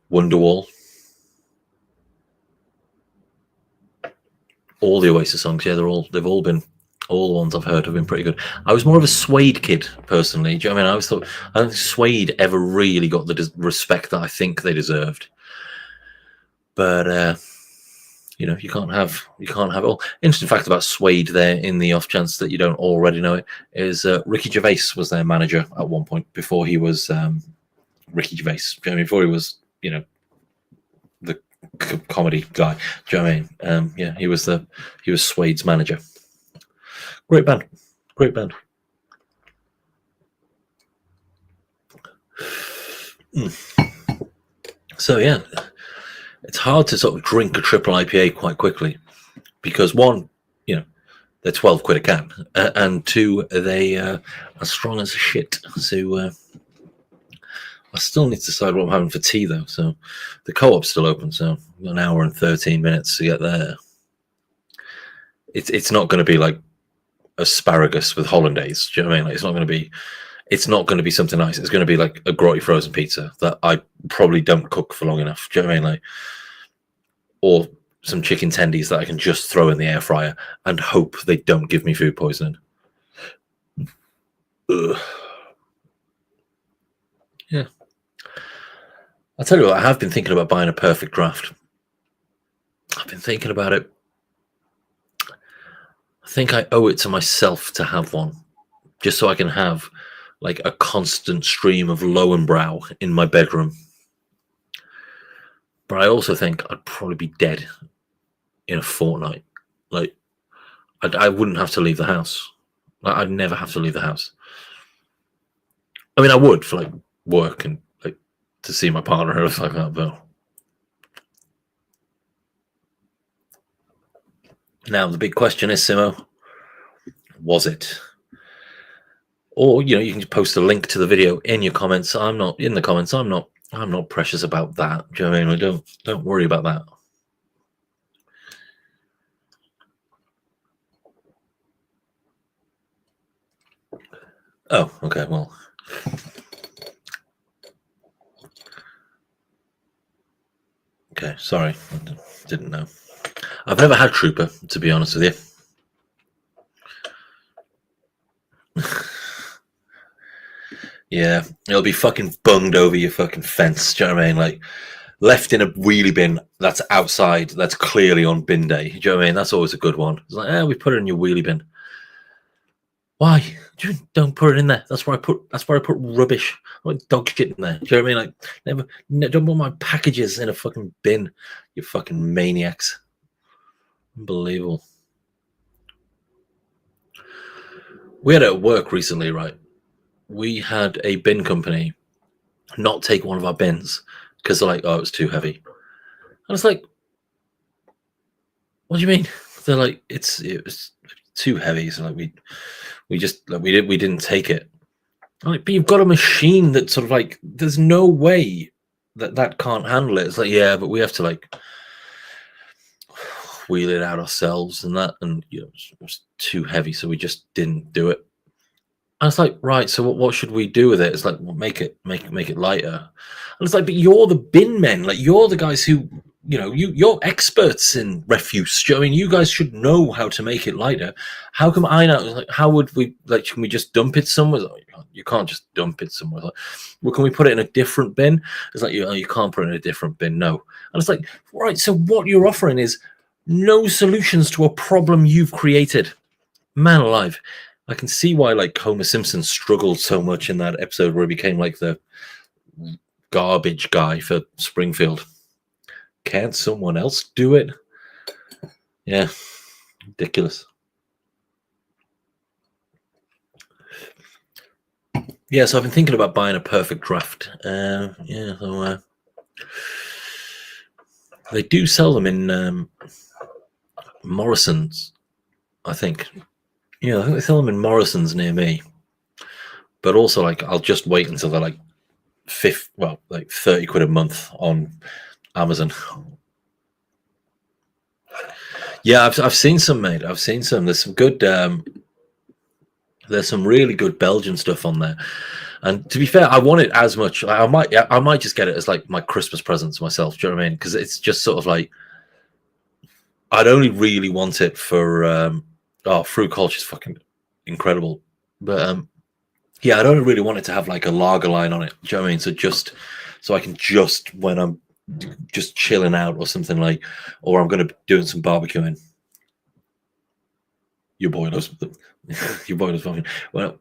Wonderwall, all the Oasis songs. Yeah, they've all been, all the ones I've heard have been pretty good. I was more of a Suede kid personally. Do you know what I mean? I always thought, I don't think Suede ever really got the respect that I think they deserved. But you know, you can't have it all. Interesting fact about Suede there, in the off chance that you don't already know it, is Ricky Gervais was their manager at one point before he was Ricky Gervais. I mean, before he was, you know, the comedy guy. Do you know what I mean? Yeah, he was Suede's manager. Great band. So yeah, it's hard to sort of drink a triple IPA quite quickly, because one, you know, they're 12 quid a can, and two, they are strong as shit. So I still need to decide what I'm having for tea though. So the co-op's still open, so I've got an hour and 13 minutes to get there. It's not going to be like asparagus with hollandaise. Do you know what I mean? Like, it's not going to be something nice. It's going to be like a grotty frozen pizza that I probably don't cook for long enough. Do you know what I mean? Like, or some chicken tendies that I can just throw in the air fryer and hope they don't give me food poisoning. Ugh. Yeah. I'll tell you what, I have been thinking about buying a perfect draft. I've been thinking about it. I think I owe it to myself to have one, just so I can have like a constant stream of Lowenbrow in my bedroom. But I also think I'd probably be dead in a fortnight. Like, I wouldn't have to leave the house. Like, I'd never have to leave the house. I mean, I would for like work and like to see my partner or stuff like that, but Now the big question is, Simo, was it? Or you can just post a link to the video in your comments. I'm not in the comments. I'm not precious about that. Do you know what I mean? Don't worry about that. Oh, okay. Well, okay. Sorry, I didn't know. I've never had Trooper, to be honest with you. Yeah, it'll be fucking bunged over your fucking fence. Do you know what I mean? Like, left in a wheelie bin that's outside, that's clearly on bin day. Do you know what I mean? That's always a good one. It's like, we put it in your wheelie bin. Why? Don't put it in there. That's where I put rubbish, like dog shit in there. Do you know what I mean? Like, never don't put my packages in a fucking bin. You fucking maniacs. Unbelievable. We had it at work recently, right? We had a bin company not take one of our bins because they're like, oh, it's too heavy. And it's like, what do you mean? They're like, it was too heavy. So like we didn't take it. I'm like, but you've got a machine that sort of like, there's no way that can't handle it. It's like, yeah, but we have to like wheel it out ourselves and that, and it was too heavy, so we just didn't do it. And it's like, right, so what should we do with it? It's like, well, make it lighter. And it's like, but you're the bin men, like you're the guys who, you're experts in refuse. I mean, you guys should know how to make it lighter. How come I not? Like, how would we? Like, can we just dump it somewhere? Like, you can't just dump it somewhere. Like, well, can we put it in a different bin? It's like, you can't put it in a different bin. No. And it's like, right, so what you're offering is no solutions to a problem you've created. Man alive. I can see why like Homer Simpson struggled so much in that episode where he became like the garbage guy for Springfield. Can't someone else do it? Yeah, ridiculous. Yeah, so I've been thinking about buying a perfect draft. So they do sell them in Morrison's, I think. Yeah, I think they sell them in Morrison's near me. But also, like, I'll just wait until they're like 30 quid a month on Amazon. Yeah, I've seen some, mate. I've seen some. There's some good. There's some really good Belgian stuff on there. And to be fair, I want it as much. I might just get it as like my Christmas present to myself. Do you know what I mean? Because it's just sort of like, I'd only really want it for. Fruit culture is fucking incredible, but yeah, I don't really want it to have like a lager line on it. Do you know what I mean? So I can just, when I'm just chilling out or something like, or I'm going to be doing some barbecuing. Your boy knows. Your boy knows fucking. Well,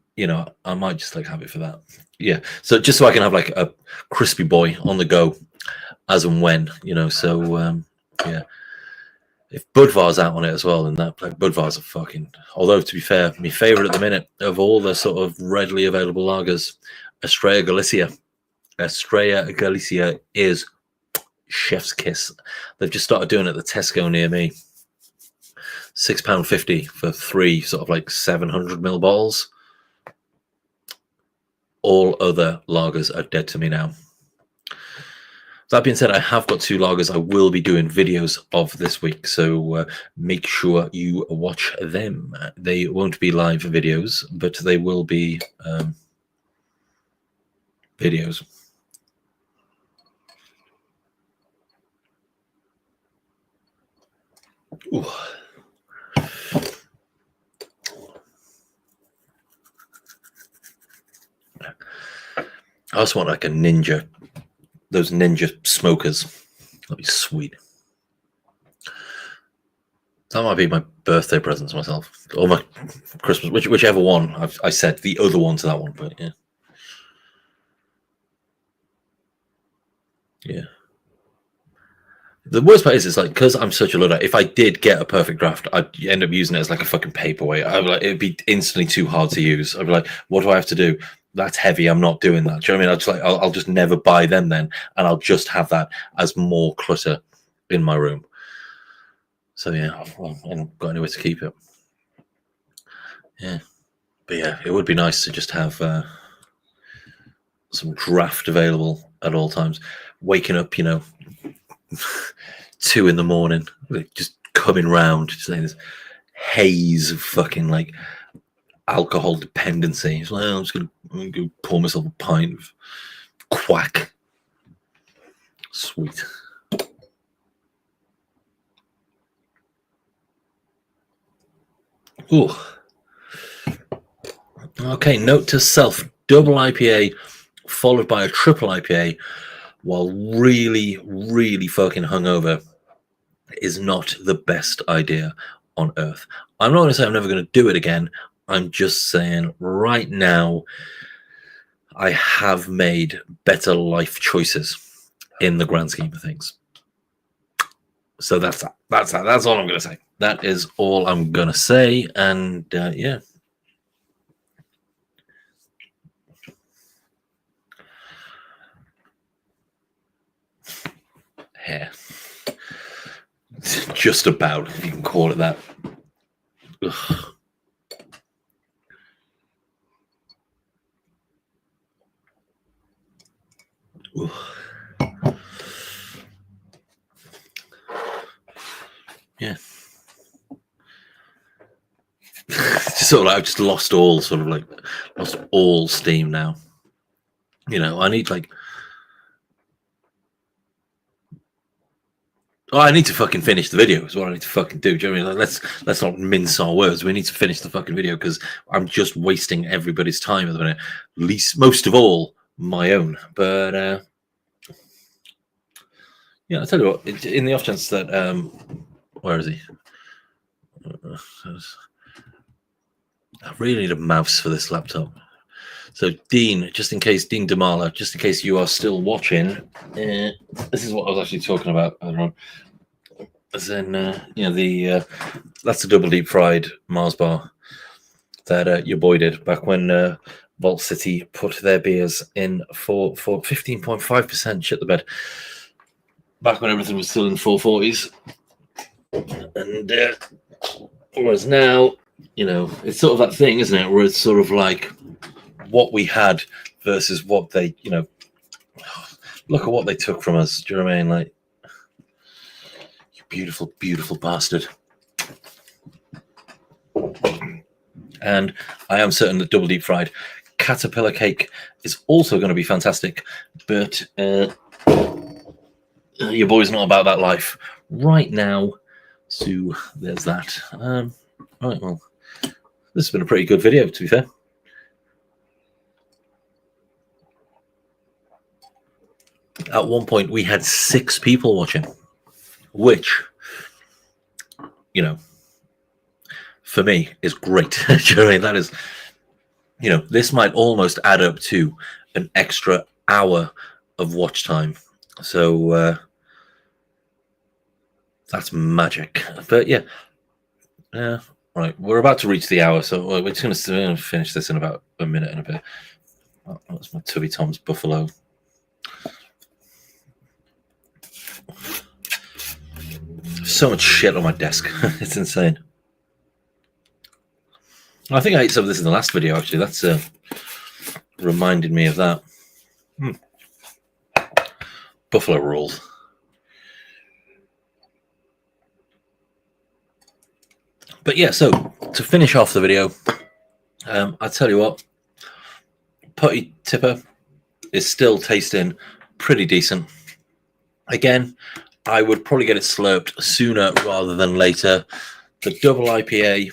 I might just like have it for that. Yeah. So just so I can have like a crispy boy on the go, as and when, So yeah. If Budvar's out on it as well, then that Budvar's a fucking. Although to be fair, my favorite at the minute of all the sort of readily available lagers, Estrella Galicia. Estrella Galicia is chef's kiss. They've just started doing it at the Tesco near me. £6.50 for 3 sort of like 700ml bottles. All other lagers are dead to me now. That being said, I have got 2 lagers I will be doing videos of this week, so make sure you watch them. They won't be live videos, but they will be videos. Ooh. I also want like a ninja. Those ninja smokers. That'd be sweet. That might be my birthday present to myself. Or my Christmas, whichever one. I said the other one to that one, but yeah. Yeah. The worst part is, it's like, because I'm such a Luddite, if I did get a perfect draft, I'd end up using it as like a fucking paperweight. It'd be instantly too hard to use. I'd be like, what do I have to do? That's heavy. I'm not doing that. Do you know what I mean? I'll just never buy them then, and I'll just have that as more clutter in my room. So yeah, well, I haven't got anywhere to keep it. Yeah, but yeah, it would be nice to just have some draft available at all times. Waking up, 2 a.m, like, just coming round, saying this haze of fucking like alcohol dependency. It's like, I'm just gonna go pour myself a pint of quack. Sweet. Ooh. Okay, note to self: double IPA followed by a triple IPA while really, really fucking hungover is not the best idea on earth. I'm not going to say I'm never going to do it again. I'm just saying right now I have made better life choices in the grand scheme of things. So that's all I'm going to say. That is all I'm going to say. And yeah. Hair. Just about, if you can call it that. Ugh. Yeah. Sort of, I've just lost all steam now. I need I need to fucking finish the video is what I need to fucking do. Do you know what I mean? Let's not mince our words. We need to finish the fucking video because I'm just wasting everybody's time at the minute. Most of all, my own. But yeah, I'll tell you what, in the off chance that where is he? I really need a mouse for this laptop. So Dean, Dean Damala, just in case you are still watching, this is what I was actually talking about earlier on. As in, that's a double deep fried Mars bar that your boy did back when Vault City put their beers in for 15.5%. Shit the bed. Back when everything was still in 440s, and whereas now, it's sort of that thing, isn't it? Where it's sort of like what we had versus what they, look at what they took from us. Do you know what I mean? Like, you beautiful, beautiful bastard. And I am certain that double deep fried caterpillar cake is also going to be fantastic, but your boy's not about that life right now. So there's that. Right, well, this has been a pretty good video, to be fair. At one point, we had 6 people watching, which, for me is great. Do you know what I mean? That is, this might almost add up to an extra hour of watch time. So that's magic. But yeah, right. We're about to reach the hour, so we're just going to finish this in about a minute and a bit. Oh, that's my Tubby Tom's Buffalo. So much shit on my desk. It's insane. I think I ate some of this in the last video, actually. That's reminded me of that. Buffalo rolls. But yeah, so to finish off the video, I tell you what, Putty Tipper is still tasting pretty decent. Again, I would probably get it slurped sooner rather than later. The double IPA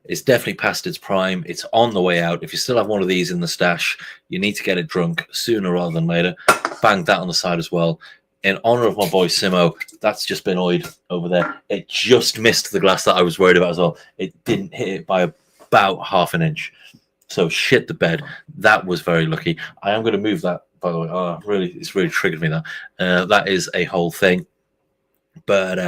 is definitely past its prime. It's on the way out. If you still have one of these in the stash, you need to get it drunk sooner rather than later. Bang that on the side as well. In honor of my boy Simo, that's just been oiled over there. It just missed the glass that I was worried about as well. It didn't hit it by about half an inch. So shit the bed. That was very lucky. I am going to move that, by the way. Oh, really, it's really triggered me, that. That is a whole thing. But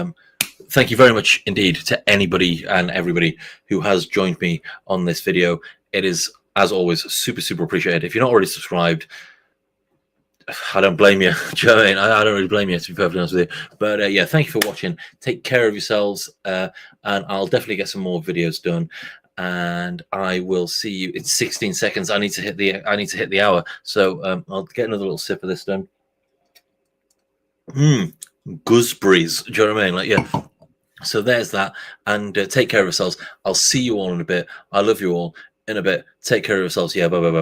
thank you very much indeed to anybody and everybody who has joined me on this video. It is, as always, super, super appreciated. If you're not already subscribed, I don't blame you. Do you know what I mean? I don't really blame you, to be perfectly honest with you. But yeah, thank you for watching. Take care of yourselves, and I'll definitely get some more videos done. And I will see you. It's 16 seconds. I need to hit the hour. So I'll get another little sip of this done. Gooseberries. Do you know what I mean? Like, yeah. So there's that. And take care of yourselves. I'll see you all in a bit. I love you all. In a bit. Take care of yourselves. Yeah. Bye. Bye. Bye.